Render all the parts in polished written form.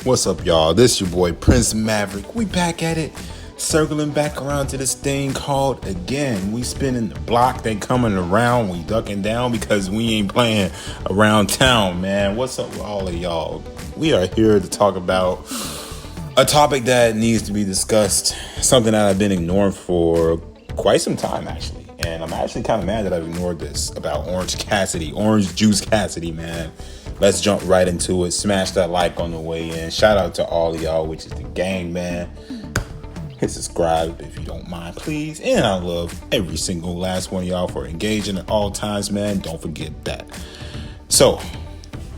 What's up, y'all? This your boy Prince Maverick. We back at it, circling back around to this thing called again. We spinning the block, they coming around, we ducking down because we ain't playing around town, man. What's up with all of y'all? We are here to talk about a topic that needs to be discussed, something that I've been ignoring for quite some time, actually. And I'm actually kind of mad that I've ignored this about Orange Juice Cassidy, man. Let's jump right into it. Smash that like on the way in. Shout out to all of y'all, which is the gang, man. Hit subscribe if you don't mind, please. And I love every single last one of y'all for engaging at all times, man. Don't forget that. So,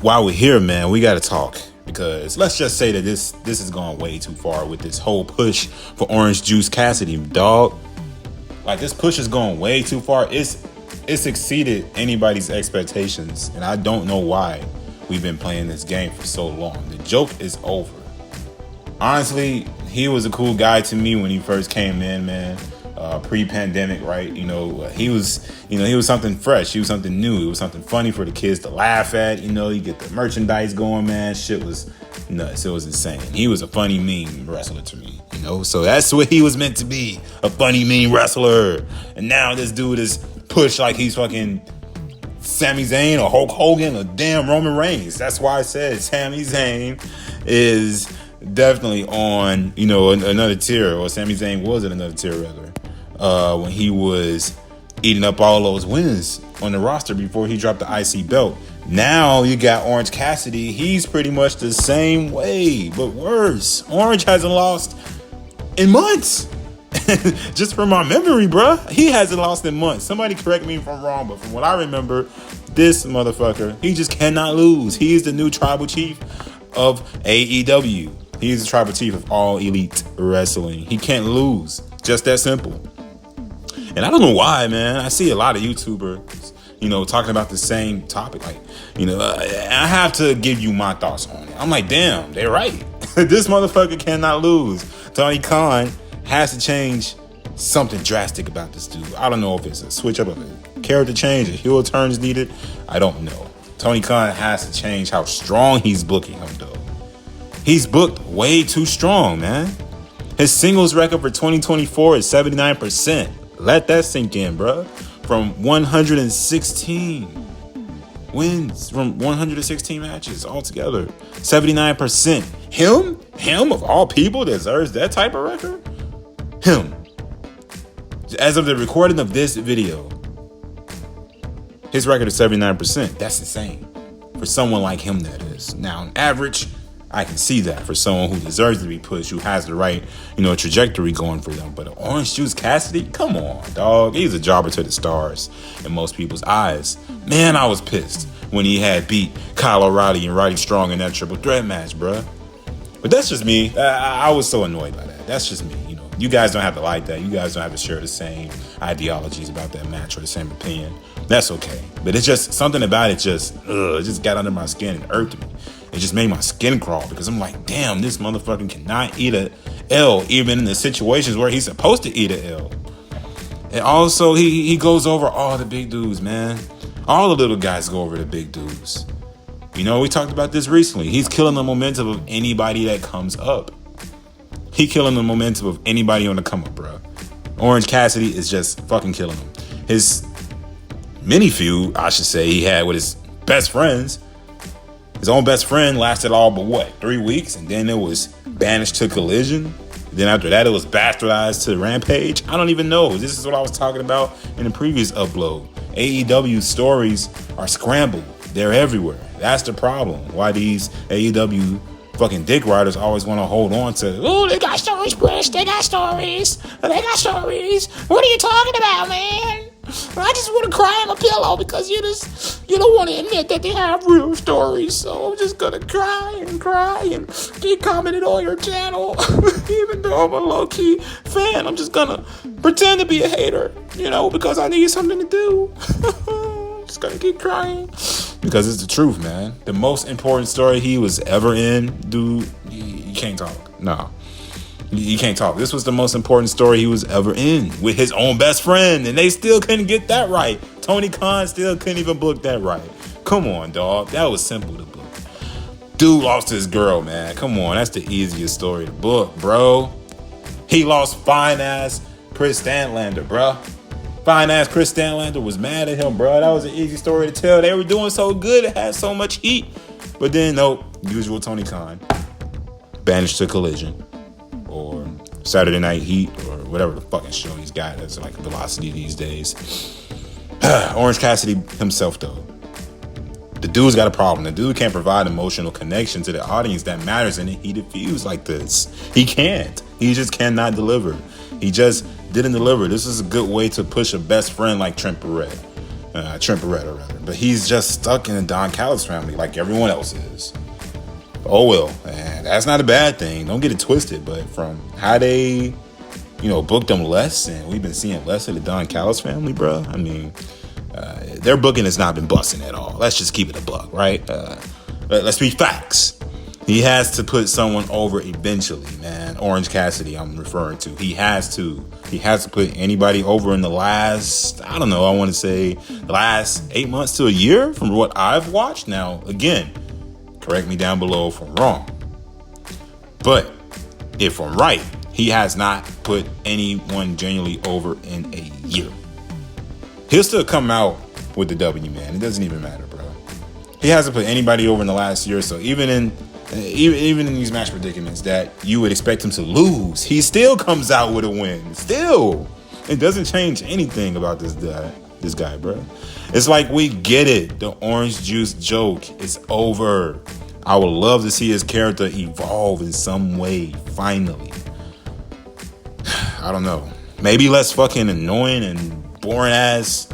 while we're here, man, we got to talk. Because let's just say that this has gone way too far with this whole push for Orange Juice Cassidy, dog. Like, this push is going way too far. It's exceeded anybody's expectations. And I don't know why we've been playing this game for so long. The joke is over. Honestly, he was a cool guy to me when he first came in, man. Pre-pandemic, right? He was something fresh. He was something new. It was something funny for the kids to laugh at. You get the merchandise going, man. Shit was nuts. It was insane. He was a funny, meme wrestler to me, So that's what he was meant to be, a funny, meme wrestler. And now this dude is pushed like he's fucking Sami Zayn or Hulk Hogan or damn Roman Reigns. That's why I said Sami Zayn is definitely on, another tier, or Sami Zayn was in another tier rather, when he was eating up all those wins on the roster before he dropped the IC belt. Now you got Orange Cassidy. He's pretty much the same way, but worse. Orange hasn't lost in months. Just from my memory, bruh. He hasn't lost in months. Somebody correct me if I'm wrong, but from what I remember, this motherfucker, he just cannot lose. He is the new tribal chief of AEW. He is the tribal chief of all elite wrestling. He can't lose. Just that simple. And I don't know why, man. I see a lot of YouTubers, talking about the same topic. Like, I have to give you my thoughts on it. I'm like, damn, they're right. This motherfucker cannot lose. Tony Khan has to change something drastic about this dude. I don't know if it's a switch up of a character change, a heel turn is needed. I don't know. Tony Khan has to change how strong he's booking him, though. He's booked way too strong, man. His singles record for 2024 is 79%. Let that sink in, bro. From 116 wins, from 116 matches altogether. 79%. Him of all people deserves that type of record? Him. As of the recording of this video, his record is 79%. That's insane. For someone like him, that is. Now, on average, I can see that for someone who deserves to be pushed, who has the right, trajectory going for them. But Orange Juice Cassidy, come on, dog. He's a jobber to the stars in most people's eyes. Man, I was pissed when he had beat Kyle O'Reilly and Roddy Strong in that triple threat match, bruh. But that's just me. I was so annoyed by that. That's just me. You guys don't have to like that. You guys don't have to share the same ideologies about that match or the same opinion. That's okay. But it's just something about it it just got under my skin and irked me. It just made my skin crawl because I'm like, damn, this motherfucker cannot eat a L even in the situations where he's supposed to eat a L. And also, he goes over all the big dudes, man. All the little guys go over the big dudes. We talked about this recently. He's killing the momentum of anybody that comes up. He killing the momentum of anybody on the come up, bro. Orange Cassidy is just fucking killing him. His mini feud, I should say, he had with his best friends. His own best friend lasted all but 3 weeks, and then it was banished to Collision. Then after that, it was bastardized to Rampage. I don't even know. This is what I was talking about in the previous upload. AEW stories are scrambled. They're everywhere. That's the problem. Why these AEW fucking dick riders always want to hold on to, they got stories, Chris. They got stories. What are you talking about, man? I just want to cry on a pillow because you don't want to admit that they have real stories. So I'm just going to cry and keep commenting on your channel. Even though I'm a low-key fan, I'm just going to pretend to be a hater, because I need something to do. I'm just going to keep crying. Because it's the truth, man. The most important story he was ever in, dude, you can't talk. No. You can't talk. This was the most important story he was ever in with his own best friend, and they still couldn't get that right. Tony Khan still couldn't even book that right. Come on, dog. That was simple to book. Dude lost his girl, man. Come on, that's the easiest story to book, bro. He lost fine-ass Chris Stanlander, bro. Fine-ass Chris Stanlander was mad at him, bro. That was an easy story to tell. They were doing so good. It had so much heat. But then, nope, usual Tony Khan. Banished to Collision. Or Saturday Night Heat. Or whatever the fucking show he's got. That's like Velocity these days. Orange Cassidy himself, though. The dude's got a problem. The dude can't provide emotional connection to the audience that matters in a heated feud like this. He can't. He just cannot deliver. He just didn't deliver. This is a good way to push a best friend like Trent Barretta. But he's just stuck in the Don Callis family like everyone else is. Oh well, and that's not a bad thing. Don't get it twisted. But from how they, booked him less, and we've been seeing less of the Don Callis family, bro. I mean, their booking has not been busting at all. Let's just keep it a buck, right? Let's be facts. He has to put someone over eventually, man. Orange Cassidy, I'm referring to. He has to. He has to put anybody over in the last, I want to say the last 8 months to a year from what I've watched. Now, again, correct me down below if I'm wrong. But if I'm right, he has not put anyone genuinely over in a year. He'll still come out with the W, man. It doesn't even matter, bro. He hasn't put anybody over in the last year. So even in these match predicaments that you would expect him to lose, he still comes out with a win. Still. It doesn't change anything about this guy, bro. It's like we get it. The orange juice joke is over. I would love to see his character evolve in some way, finally. I don't know. Maybe less fucking annoying and boring ass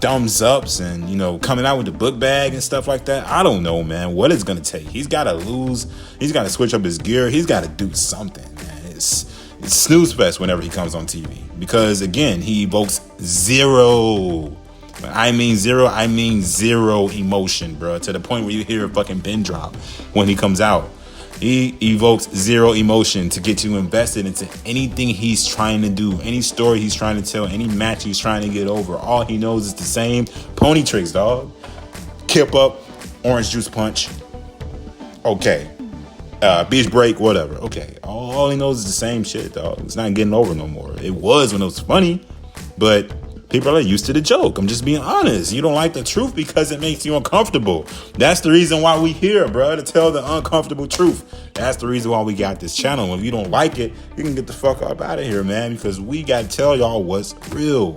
thumbs ups and, coming out with the book bag and stuff like that. I don't know, man, what it's going to take. He's got to lose. He's got to switch up his gear. He's got to do something, man. It's snooze fest whenever he comes on TV because, again, he evokes zero. When I mean zero emotion, bro, to the point where you hear a fucking pin drop when he comes out. He evokes zero emotion to get you invested into anything he's trying to do, any story he's trying to tell, any match he's trying to get over. All he knows is the same pony tricks, dog. Kip up, orange juice punch. Okay. Beach break, whatever. Okay. All he knows is the same shit, dog. It's not getting over no more. It was when it was funny, but people are used to the joke. I'm just being honest. You don't like the truth because it makes you uncomfortable. That's the reason why we here, bro, to tell the uncomfortable truth. That's the reason why we got this channel. If you don't like it, you can get the fuck up out of here, man, because we got to tell y'all what's real.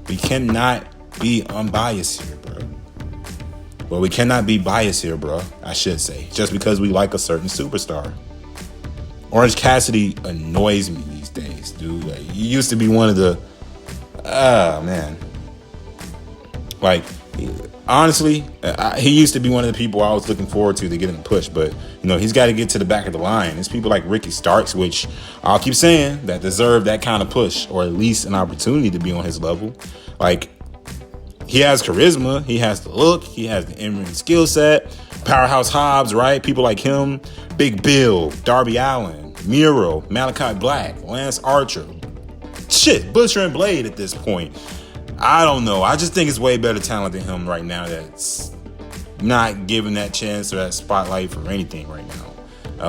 We cannot be unbiased here, bro. Well, we cannot be biased here, bro, I should say, just because we like a certain superstar. Orange Cassidy annoys me these days, dude. Like, he used to be one of the man. Like, honestly, he used to be one of the people I was looking forward to getting a push, but, he's got to get to the back of the line. It's people like Ricky Starks, which I'll keep saying, that deserve that kind of push, or at least an opportunity to be on his level. Like, he has charisma, he has the look, he has the in-ring skill set, Powerhouse Hobbs, right? People like him, Big Bill, Darby Allin, Miro, Malachi Black, Lance Archer, shit, Butcher and Blade at this point. I don't know. I just think it's way better talent than him right now that's not given that chance or that spotlight for anything right now.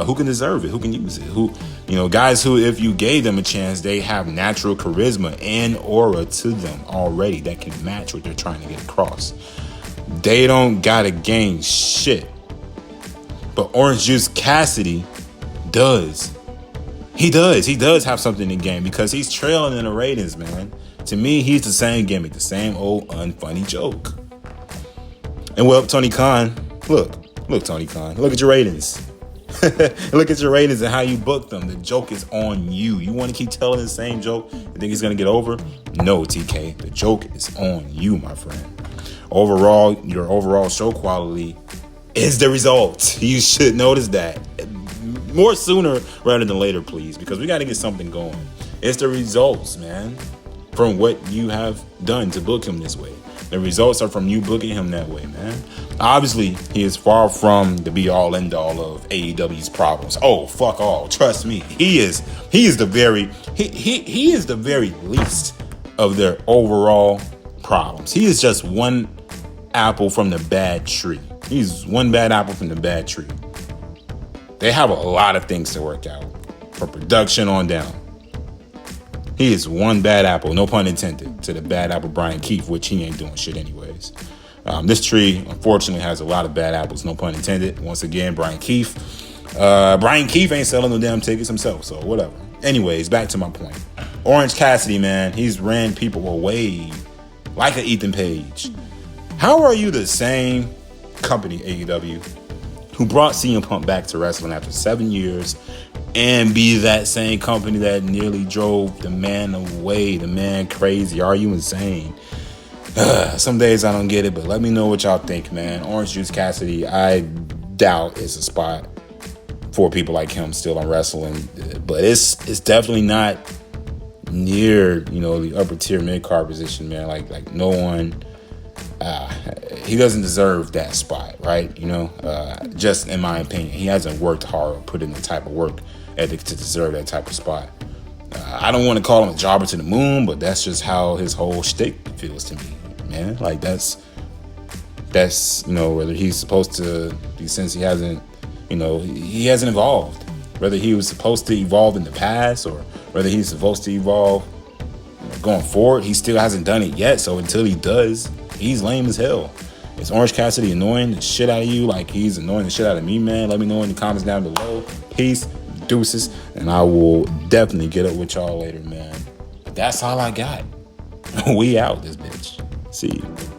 Who can deserve it? Who can use it? Guys who, if you gave them a chance, they have natural charisma and aura to them already that can match what they're trying to get across. They don't gotta gain shit. But Orange Juice Cassidy does. He does have something to gain because he's trailing in the ratings, man. To me, he's the same gimmick, the same old unfunny joke. And well, Tony Khan, look, Tony Khan, look at your ratings. Look at your ratings and how you booked them. The joke is on you. You want to keep telling the same joke and think it's going to get over? No, TK. The joke is on you, my friend. Overall, your overall show quality is the result. You should notice that. More sooner rather than later, please, because we got to get something going. It's the results, man, from what you have done to book him this way. The results are from you booking him that way, man. Obviously, he is far from the be-all, end-all of AEW's problems. Oh, fuck all. Trust me. He is the very least of their overall problems. He is just one apple from the bad tree. He's one bad apple from the bad tree. They have a lot of things to work out from production on down. He is one bad apple, no pun intended, to the bad apple Brian Keefe, which he ain't doing shit anyways. This tree, unfortunately, has a lot of bad apples, no pun intended. Once again, Brian Keefe. Brian Keefe ain't selling no damn tickets himself, so whatever. Anyways, back to my point. Orange Cassidy, man, he's ran people away like an Ethan Page. How are you the same company, AEW, who brought CM Punk back to wrestling after 7 years, and be that same company that nearly drove the man away, the man crazy? Are you insane? Some days I don't get it, but let me know what y'all think, man. Orange Juice Cassidy, I doubt it's a spot for people like him still on wrestling, but it's definitely not near, the upper tier mid card position, man. Like no one, he doesn't deserve that spot, right? Just in my opinion, he hasn't worked hard or put in the type of work ethic to deserve that type of spot. I don't want to call him a jobber to the moon, but that's just how his whole shtick feels to me, man. Like that's whether he's supposed to, since he hasn't, he hasn't evolved. Whether he was supposed to evolve in the past or whether he's supposed to evolve going forward, he still hasn't done it yet. So until he does, he's lame as hell. Is Orange Cassidy annoying the shit out of you like he's annoying the shit out of me, man? Let me know in the comments down below. Peace, deuces, and I will definitely get up with y'all later, man. But that's all I got. We out this bitch. See you.